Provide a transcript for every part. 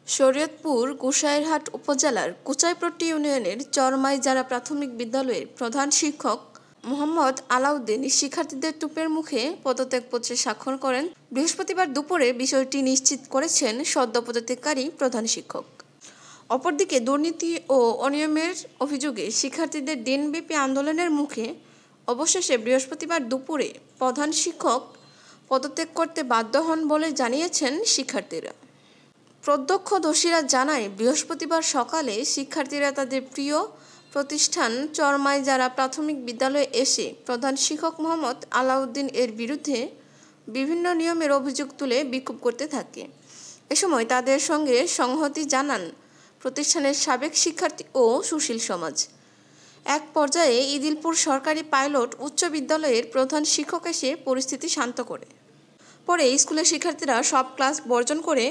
শরীয়তপুর গোসাইরহাট উপজেলার কুচাইপট্টি ইউনিয়নের চরমাইজারা প্রাথমিক বিদ্যালয়ের প্রধান শিক্ষক মোহাম্মদ আলাউদ্দিন শিক্ষার্থীদের টুপের মুখে পদত্যাগপত্রে স্বাক্ষর করেন। বৃহস্পতিবার দুপুরে বিষয়টি নিশ্চিত করেছেন সদ্য পদত্যাগকারী প্রধান শিক্ষক। অপরদিকে দুর্নীতি ও অনিয়মের অভিযোগে শিক্ষার্থীদের দিনব্যাপী আন্দোলনের মুখে অবশেষে বৃহস্পতিবার দুপুরে প্রধান শিক্ষক পদত্যাগ করতে বাধ্য হন বলে জানিয়েছেন শিক্ষার্থীরা। প্রত্যক্ষদর্শীরা জানায়, বৃহস্পতিবার সকালে শিক্ষার্থীরা তাদের প্রিয় প্রতিষ্ঠান চরমাইজারা প্রাথমিক বিদ্যালয়ে এসে প্রধান শিক্ষক মোহাম্মদ আলাউদ্দিন এর বিরুদ্ধে বিভিন্ন নিয়মের অভিযোগ তুলে বিক্ষোভ করতে থাকে। এ সময় তাদের সঙ্গে সংহতি জানান প্রতিষ্ঠানের সাবেক শিক্ষার্থী ও সুশীল সমাজ। এক পর্যায়ে ইদিলপুর সরকারি পাইলট উচ্চ বিদ্যালয়ের প্রধান শিক্ষক এসে পরিস্থিতি শান্ত করে। পরে স্কুলের শিক্ষার্থীরা সব ক্লাস বর্জন করে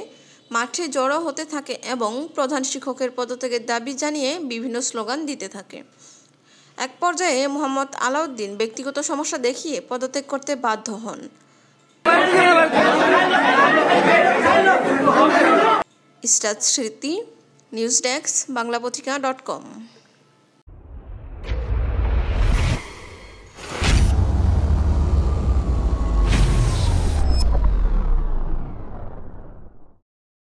মাঠে জড়ো হতে থাকে এবং প্রধান শিক্ষকের পদত্যাগের দাবি জানিয়ে বিভিন্ন স্লোগান দিতে থাকে। এক পর্যায়ে মোহাম্মদ আলাউদ্দিন ব্যক্তিগত সমস্যা দেখিয়ে পদত্যাগ করতে বাধ্য হন। ইস্তাদ স্মৃতি, নিউজ ডেস্ক, বাংলাপত্রিকা.com।